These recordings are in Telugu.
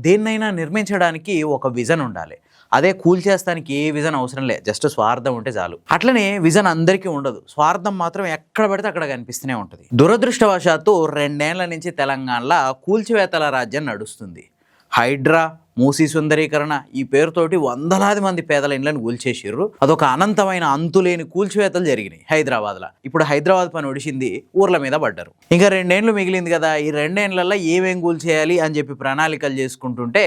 దేన్నైనా నిర్మించడానికి ఒక విజన్ ఉండాలి. అదే కూల్చేస్తానికి ఏ విజన్ అవసరం లేదు, జస్ట్ స్వార్థం ఉంటే చాలు. అట్లనే విజన్ అందరికీ ఉండదు, స్వార్థం మాత్రం ఎక్కడ పడితే అక్కడ కనిపిస్తూనే ఉంటుంది. దురదృష్టవశాత్తు 2 ఏళ్ల నుంచి తెలంగాణలో కూల్చివేతల రాజ్యం నడుస్తుంది. హైడ్రా, మూసీ సుందరీకరణ ఈ పేరుతోటి వందలాది మంది పేదల ఇండ్లను కూల్చేసిర్రు. అదొక అనంతమైన అంతులేని కూల్చివేతలు జరిగినాయి హైదరాబాద్లో. ఇప్పుడు హైదరాబాద్ పని ఒడిసింది, ఊర్ల మీద పడ్డారు. ఇంకా 2 ఏళ్ళు మిగిలింది కదా, ఈ 2 ఏళ్లలో ఏమేం కూల్చేయాలి అని చెప్పి ప్రణాళికలు చేసుకుంటుంటే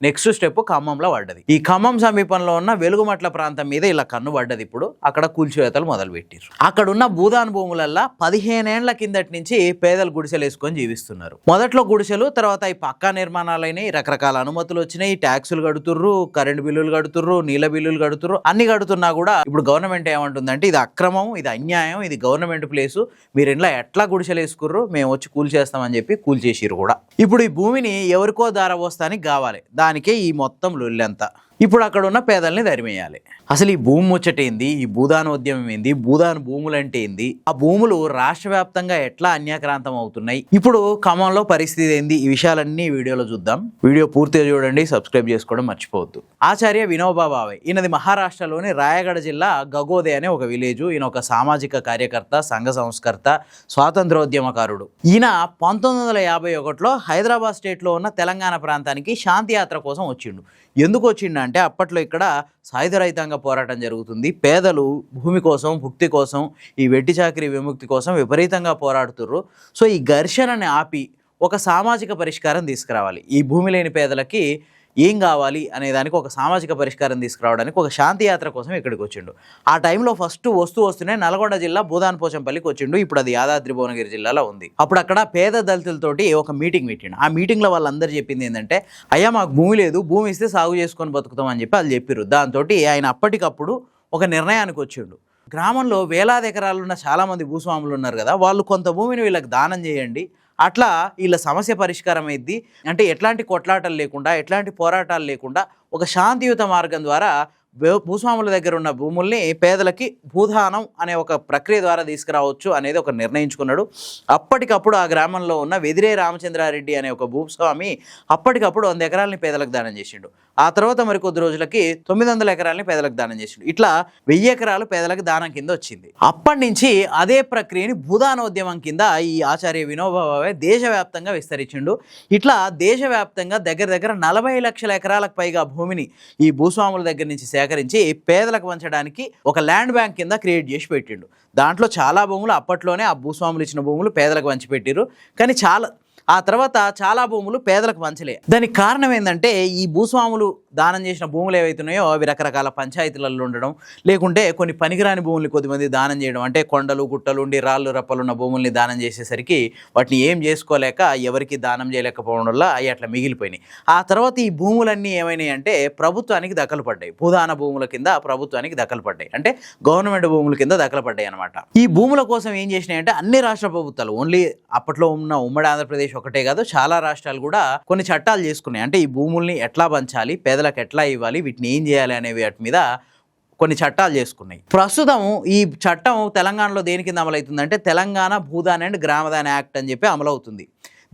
నెక్స్ట్ స్టెప్ ఖమ్మంలో పడ్డది. ఈ ఖమ్మం సమీపంలో ఉన్న వెలుగుమట్ల ప్రాంతం మీద ఇలా కన్ను పడ్డది. ఇప్పుడు అక్కడ కూల్చివేతలు మొదలుపెట్టారు. అక్కడున్న భూదాన్ భూములల్లో 15 ఏళ్ల కిందటి నుంచి పేదలు గుడిసెలు వేసుకొని జీవిస్తున్నారు. మొదట్లో గుడిసెలు, తర్వాత ఈ పక్కా నిర్మాణాలైనవి, రకరకాల అనుమతులు వచ్చినాయి, ట్యాక్సులు కడుతుర్రు, కరెంట్ బిల్లులు కడుతుర్రు, నీళ్ళ బిల్లులు కడుతుర్రు. అన్ని కడుతున్నా కూడా ఇప్పుడు గవర్నమెంట్ ఏమంటుందంటే ఇది అక్రమం, ఇది అన్యాయం, ఇది గవర్నమెంట్ ప్లేసు, మీరు ఇంట్లో ఎట్లా గుడిసెలు వేసుకుర్రు, మేము వచ్చి కూల్చేస్తామని చెప్పి కూల్చేసిర్రు కూడా. ఇప్పుడు ఈ భూమిని ఎవరికో దారపోస్తానికి కావాలి, దానికే ఈ మొత్తం లొల్లంతా. ఇప్పుడు అక్కడ ఉన్న పేదల్ని దరిమేయాలి. అసలు ఈ భూమి ముచ్చటేంది, ఈ భూదానోద్యమం ఏంది, భూదాన భూములు అంటే ఏంది, ఆ భూములు రాష్ట్ర వ్యాప్తంగా ఎట్లా అన్యాక్రాంతం అవుతున్నాయి, ఇప్పుడు ఖమ్మంలో పరిస్థితి ఏంది, ఈ విషయాలన్నీ వీడియోలో చూద్దాం. వీడియో పూర్తిగా చూడండి, సబ్స్క్రైబ్ చేసుకోవడం మర్చిపోవద్దు. ఆచార్య వినోబా భావే, ఈయనది మహారాష్ట్రలోని రాయగఢ జిల్లా గగోదే అనే ఒక విలేజ్. ఈయన ఒక సామాజిక కార్యకర్త, సంఘ సంస్కర్త, స్వాతంత్రోద్యమకారుడు. ఈయన 1951లో హైదరాబాద్ స్టేట్లో ఉన్న తెలంగాణ ప్రాంతానికి శాంతి యాత్ర కోసం వచ్చిండు. ఎందుకు వచ్చిండంటే అప్పట్లో ఇక్కడ సాయుధ రైతాంగ పోరాటం జరుగుతుంది. పేదలు భూమి కోసం, భుక్తి కోసం, ఈ వెట్టి చాకిరీ విముక్తి కోసం విపరీతంగా పోరాడుతుర్రు. సో ఈ ఘర్షణని ఆపి ఒక సామాజిక పరిష్కారం తీసుకురావాలి, ఈ భూమి లేని పేదలకి ఏం కావాలి అనే దానికి ఒక సామాజిక పరిష్కారం తీసుకురావడానికి ఒక శాంతి యాత్ర కోసం ఇక్కడికి వచ్చిండు. ఆ టైంలో ఫస్ట్ వస్తూనే నల్గొండ జిల్లా భూదాన్ పోచంపల్లికి వచ్చిండు. ఇప్పుడు అది యాదాద్రి భువనగిరి జిల్లాలో ఉంది. అప్పుడు అక్కడ పేద దళితులతోటి ఒక మీటింగ్ పెట్టిండు. ఆ మీటింగ్లో వాళ్ళందరూ చెప్పింది ఏంటంటే, అయ్యా మాకు భూమి లేదు, భూమి ఇస్తే సాగు చేసుకొని బతుకుతాం అని చెప్పి వాళ్ళు చెప్పారు. దాంతో ఆయన అప్పటికప్పుడు ఒక నిర్ణయానికి వచ్చిండు. గ్రామంలో వేలాది ఎకరాలున్న చాలామంది భూస్వాములు ఉన్నారు కదా, వాళ్ళు కొంత భూమిని వీళ్ళకి దానం చేయండి, అట్లా వీళ్ళ సమస్య పరిష్కారం అయింది. అంటే ఎట్లాంటి కొట్లాటలు లేకుండా, ఎట్లాంటి పోరాటాలు లేకుండా ఒక శాంతియుత మార్గం ద్వారా భూస్వాముల దగ్గర ఉన్న భూముల్ని పేదలకి భూదానం అనే ఒక ప్రక్రియ ద్వారా తీసుకురావచ్చు అనేది ఒక నిర్ణయించుకున్నాడు. అప్పటికప్పుడు ఆ గ్రామంలో ఉన్న వెదిరే రామచంద్రారెడ్డి అనే ఒక భూస్వామి అప్పటికప్పుడు 100 ఎకరాలని పేదలకు దానం చేసిండు. ఆ తర్వాత మరి కొద్ది రోజులకి 900 ఎకరాలని పేదలకు దానం చేసిండు. ఇట్లా 1000 ఎకరాలు పేదలకు దానం కింద వచ్చింది. అప్పటి నుంచి అదే ప్రక్రియని భూదానోద్యమం కింద ఈ ఆచార్య వినోబా భావే దేశవ్యాప్తంగా విస్తరించిండు. ఇట్లా దేశవ్యాప్తంగా దగ్గర 40 లక్షల ఎకరాలకు పైగా భూమిని ఈ భూస్వాముల దగ్గర నుంచి సేకరించి పేదలకు పంచడానికి ఒక ల్యాండ్ బ్యాంక్ కింద క్రియేట్ చేసి పెట్టిండు. దాంట్లో చాలా భూములు అప్పట్లోనే ఆ భూస్వాములు ఇచ్చిన భూములు పేదలకు పంచిపెట్టిరు. కానీ ఆ తర్వాత చాలా భూములు పేదలకు పంచలే. దానికి కారణం ఏంటంటే, ఈ భూస్వాములు దానం చేసిన భూములు ఏవైతున్నాయో అవి రకరకాల పంచాయతీలలో ఉండడం, లేకుంటే కొన్ని పనికిరాని భూముల్ని కొద్దిమంది దానం చేయడం. అంటే కొండలు గుట్టలు ఉండి రాళ్ళు రప్పలున్న భూముల్ని దానం చేసేసరికి వాటిని ఏం చేసుకోలేక ఎవరికి దానం చేయలేకపోవడం వల్ల అవి అట్లా మిగిలిపోయినాయి. ఆ తర్వాత ఈ భూములన్నీ ఏమైనాయి అంటే ప్రభుత్వానికి దక్కలు పడ్డాయి. భూదాన భూముల కింద ప్రభుత్వానికి దక్కలు పడ్డాయి, అంటే గవర్నమెంట్ భూముల కింద దక్కలు పడ్డాయి అనమాట. ఈ భూముల కోసం ఏం చేసినాయంటే అన్ని రాష్ట్ర ప్రభుత్వాలు, ఓన్లీ అప్పట్లో ఉన్న ఉమ్మడి ఆంధ్రప్రదేశ్ ఒకటే కాదు, చాలా రాష్ట్రాలు కూడా కొన్ని చట్టాలు చేసుకున్నాయి. అంటే ఈ భూముల్ని ఎట్లా పంచాలి, పేదలకు ఎట్లా ఇవ్వాలి, వీటిని ఏం చేయాలి అనేవి వాటి మీద కొన్ని చట్టాలు చేసుకున్నాయి. ప్రస్తుతం ఈ చట్టం తెలంగాణలో దేని కింద అమలవుతుందంటే తెలంగాణ భూదాన్ అండ్ గ్రామదాన్ యాక్ట్ అని చెప్పి అమలవుతుంది.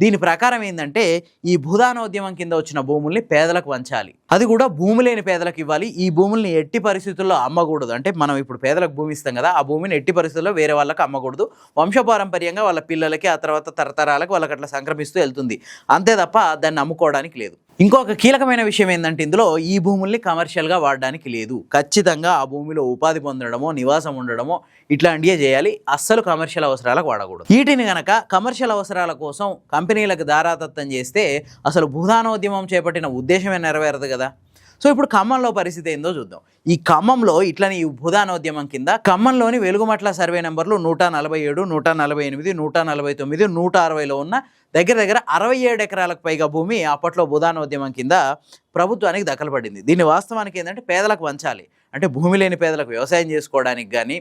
దీని ప్రకారం ఏంటంటే, ఈ భూదానోద్యమం కింద వచ్చిన భూముల్ని పేదలకు పంచాలి, అది కూడా భూమి లేని పేదలకు ఇవ్వాలి. ఈ భూముల్ని ఎట్టి పరిస్థితుల్లో అమ్మకూడదు. అంటే మనం ఇప్పుడు పేదలకు భూమి ఇస్తాం కదా, ఆ భూమిని ఎట్టి పరిస్థితుల్లో వేరే వాళ్ళకి అమ్మకూడదు. వంశపారంపర్యంగా వాళ్ళ పిల్లలకి, ఆ తర్వాత తరతరాలకు వాళ్ళకి అట్లా సంక్రమిస్తూ వెళ్తుంది, అంతే తప్ప దాన్ని అమ్ముకోవడానికి లేదు. ఇంకొక కీలకమైన విషయం ఏంటంటే, ఇందులో ఈ భూముల్ని కమర్షియల్గా వాడడానికి లేదు. ఖచ్చితంగా ఆ భూమిలో ఉపాధి పొందడమో, నివాసం ఉండడమో ఇట్లాంటివే చేయాలి. అస్సలు కమర్షియల్ అవసరాలకు వాడకూడదు. వీటిని కనుక కమర్షియల్ అవసరాల కోసం కంపెనీలకు దారాదత్తం చేస్తే అసలు భూదానోద్యమం చేపట్టిన ఉద్దేశమే నెరవేరదు కదా. సో ఇప్పుడు ఖమ్మంలో పరిస్థితి ఏందో చూద్దాం. ఈ ఖమ్మంలో ఇట్లని ఈ భూదానోద్యమం కింద ఖమ్మంలోని వెలుగుమట్ల సర్వే నెంబర్లు 147, 148, 149, 160లో ఉన్న దగ్గర 67 ఎకరాలకు పైగా భూమి అప్పట్లో భూదానోద్యమం కింద ప్రభుత్వానికి దక్కలు పడింది. దీన్ని వాస్తవానికి ఏంటంటే పేదలకు పంచాలి, అంటే భూమి లేని పేదలకు వ్యవసాయం చేసుకోవడానికి కానీ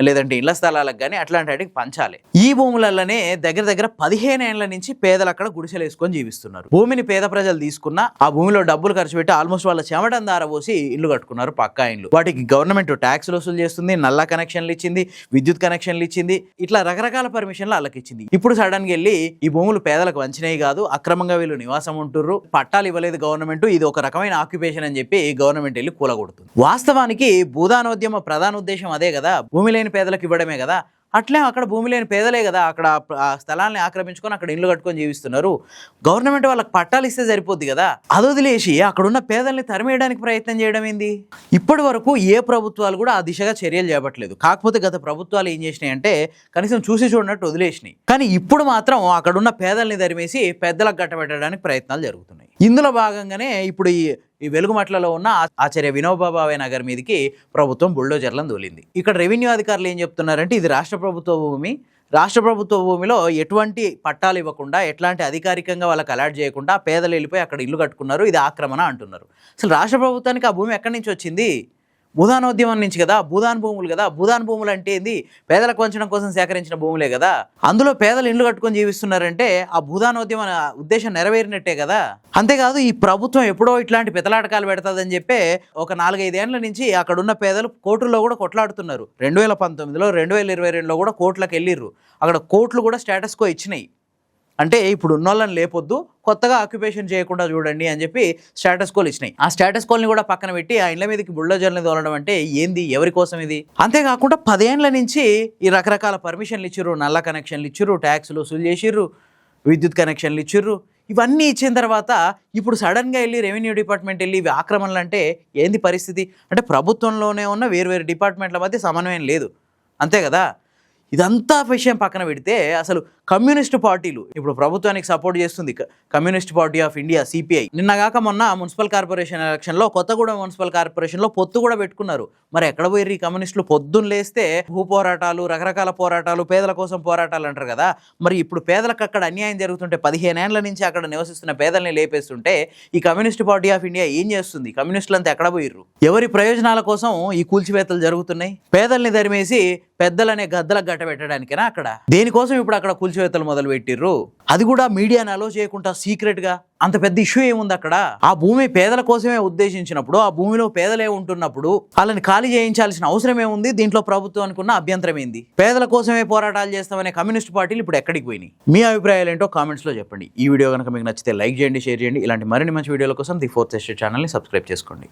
లేదంటే ఇళ్ల స్థలాలకు కానీ అట్లాంటి వాటికి పంచాలి. ఈ భూములలోనే దగ్గర దగ్గర 15 ఏళ్ల నుంచి పేదలు అక్కడ గుడిసెలు వేసుకొని జీవిస్తున్నారు. భూమిని పేద ప్రజలు తీసుకున్న ఆ భూమిలో డబ్బులు ఖర్చు పెట్టి ఆల్మోస్ట్ వాళ్ళ చెమటం దార పోసి ఇల్లు కట్టుకున్నారు, పక్కా ఇల్లు. వాటికి గవర్నమెంట్ ట్యాక్స్లు వసూలు చేస్తుంది, నల్లా కనెక్షన్లు ఇచ్చింది, విద్యుత్ కనెక్షన్లు ఇచ్చింది, ఇట్లా రకరకాల పర్మిషన్లు వాళ్ళకి ఇచ్చింది. ఇప్పుడు సడన్ గా వెళ్ళి ఈ భూములు పేదలకు వంచినవి కాదు, అక్రమంగా వీళ్ళు నివాసం ఉంటుర్రు, పట్టాలు ఇవ్వలేదు గవర్నమెంట్, ఇది ఒక రకమైన ఆక్యుపేషన్ అని చెప్పి గవర్నమెంట్ వెళ్ళి కూలగొడుతుంది. వాస్తవానికి భూదానోద్యమ ప్రధాన ఉద్దేశం అదే కదా, భూమి లేని పేదలకు ఇవ్వడమే కదా. అట్లే అక్కడ భూమి లేని పేదలే కదా అక్కడ ఆ స్థలాన్ని ఆక్రమించుకొని అక్కడ ఇల్లు కట్టుకొని జీవిస్తున్నారు. గవర్నమెంట్ వాళ్ళకి పట్టాలు ఇస్తే సరిపోద్ది కదా, అది వదిలేసి అక్కడున్న పేదల్ని తరిమేయడానికి ప్రయత్నం చేయడం ఏంది? ఇప్పటి వరకు ఏ ప్రభుత్వాలు కూడా ఆ దిశగా చర్యలు చేపట్టలేదు. కాకపోతే గత ప్రభుత్వాలు ఏం చేసినాయి అంటే కనీసం చూసి చూడనట్టు వదిలేసినాయి. కానీ ఇప్పుడు మాత్రం అక్కడున్న పేదల్ని తరిమేసి పెద్దలకు గట్టబెట్టడానికి ప్రయత్నాలు జరుగుతున్నాయి. ఇందులో భాగంగానే ఇప్పుడు ఈ వెలుగుమట్లలో ఉన్న ఆచార్య వినోబా భావే నగర్ మీదకి ప్రభుత్వం బుల్డోజర్లను తోలింది. ఇక్కడ రెవెన్యూ అధికారులు ఏం చెప్తున్నారంటే ఇది రాష్ట్ర ప్రభుత్వ భూమి, రాష్ట్ర ప్రభుత్వ భూమిలో ఎటువంటి పట్టాలు ఇవ్వకుండా ఎట్లాంటి అధికారికంగా వాళ్ళకి అలాట్ చేయకుండా పేదలు వెళ్ళిపోయి అక్కడ ఇల్లు కట్టుకున్నారు, ఇది ఆక్రమణ అంటున్నారు. అసలు రాష్ట్ర ప్రభుత్వానికి ఆ భూమి ఎక్కడి నుంచి వచ్చింది? భూదానోద్యమం నుంచి కదా, భూదాన్ భూములు కదా. భూదాన్ భూములు అంటే ఏంది? పేదలకు వంచడం కోసం సేకరించిన భూములే కదా. అందులో పేదలు ఇండ్లు కట్టుకొని జీవిస్తున్నారంటే ఆ భూదానోద్యమ ఉద్దేశం నెరవేరినట్టే కదా. అంతేకాదు ఈ ప్రభుత్వం ఎప్పుడో ఇట్లాంటి పితలాటకాలు పెడతాదని చెప్పి ఒక 4-5 ఏళ్ల నుంచి అక్కడున్న పేదలు కోర్టుల్లో కూడా కొట్లాడుతున్నారు. 2019లో 2022లో కూడా కోర్టులకు వెళ్ళిర్రు. అక్కడ కోర్టులు కూడా స్టేటస్ కో ఇచ్చినాయి. అంటే ఇప్పుడు ఉన్న వాళ్ళని లేపొద్దు, కొత్తగా ఆక్యుపేషన్ చేయకుండా చూడండి అని చెప్పి స్టేటస్ కోలు ఇచ్చినాయి. ఆ స్టేటస్ కోల్ని కూడా పక్కన పెట్టి ఆ ఇండ్ల మీదకి బుల్డోజర్ని తోలడం అంటే ఏంది? ఎవరి కోసం ఇది? అంతేకాకుండా 10 ఏళ్ల నుంచి ఈ రకరకాల పర్మిషన్లు ఇచ్చిర్రు, నల్ల కనెక్షన్లు ఇచ్చిర్రు, ట్యాక్స్లు వసూలు చేసిర్రు, విద్యుత్ కనెక్షన్లు ఇచ్చిర్రు. ఇవన్నీ ఇచ్చిన తర్వాత ఇప్పుడు సడన్గా వెళ్ళి రెవెన్యూ డిపార్ట్మెంట్ వెళ్ళి ఇవి ఆక్రమణలు అంటే ఏంది పరిస్థితి? అంటే ప్రభుత్వంలోనే ఉన్న వేరు డిపార్ట్మెంట్ల మధ్య సమన్వయం లేదు, అంతే కదా. ఇదంతా విషయం పక్కన పెడితే అసలు కమ్యూనిస్టు పార్టీలు ఇప్పుడు ప్రభుత్వానికి సపోర్ట్ చేస్తుంది communist party of India CPI. నిన్నగాక మొన్న మున్సిపల్ కార్పొరేషన్ ఎలక్షన్లో కొత్తగూడెం మున్సిపల్ కార్పొరేషన్లో పొత్తు కూడా పెట్టుకున్నారు. మరి ఎక్కడ పోయి ఈ కమ్యూనిస్టులు? పొద్దున్న లేస్తే భూ పోరాటాలు, రకరకాల పోరాటాలు, పేదల కోసం పోరాటాలు అంటారు కదా. మరి ఇప్పుడు పేదలకు అక్కడ అన్యాయం జరుగుతుంటే 15 ఏళ్ల నుంచి అక్కడ నివసిస్తున్న పేదల్ని లేపేస్తుంటే ఈ కమ్యూనిస్ట్ పార్టీ ఆఫ్ ఇండియా ఏం చేస్తుంది? కమ్యూనిస్టులంతా ఎక్కడ పోయిర్రు? ఎవరి ప్రయోజనాల కోసం ఈ కూల్చివేతలు జరుగుతున్నాయి? పేదల్ని తరిమేసి పెద్దలనే గద్దలకు గట్టబెట్టడానికేనా అక్కడ? దేనికోసం ఇప్పుడు అక్కడ కూల్చివేతలు మొదలు పెట్టిర్రు? అది కూడా మీడియాని అలో చేయకుండా సీక్రెట్ గా. అంత పెద్ద ఇష్యూ ఏముంది అక్కడ? ఆ భూమి పేదల కోసమే ఉద్దేశించినప్పుడు, ఆ భూమిలో పేదలే ఉంటున్నప్పుడు వాళ్ళని ఖాళీ చేయించాల్సిన అవసరం ఏముంది? దీంట్లో ప్రభుత్వానికి ఉన్న అభ్యంతరం ఏంది? పేదల కోసమే పోరాటాలు చేస్తామనే కమ్యూనిస్ట్ పార్టీలు ఇప్పుడు ఎక్కడికి పోయినాయి? మీ అభిప్రాయాలు ఏంటో కామెంట్స్ లో చెప్పండి. ఈ వీడియో కనుక మీకు నచ్చితే లైక్ చేయండి, షేర్ చేయండి. ఇలాంటి మరిన్ని మంచి వీడియోల కోసం ది ఫోర్త్ ఎస్టేట్ ఛానల్ని సబ్స్క్రైబ్ చేసుకోండి.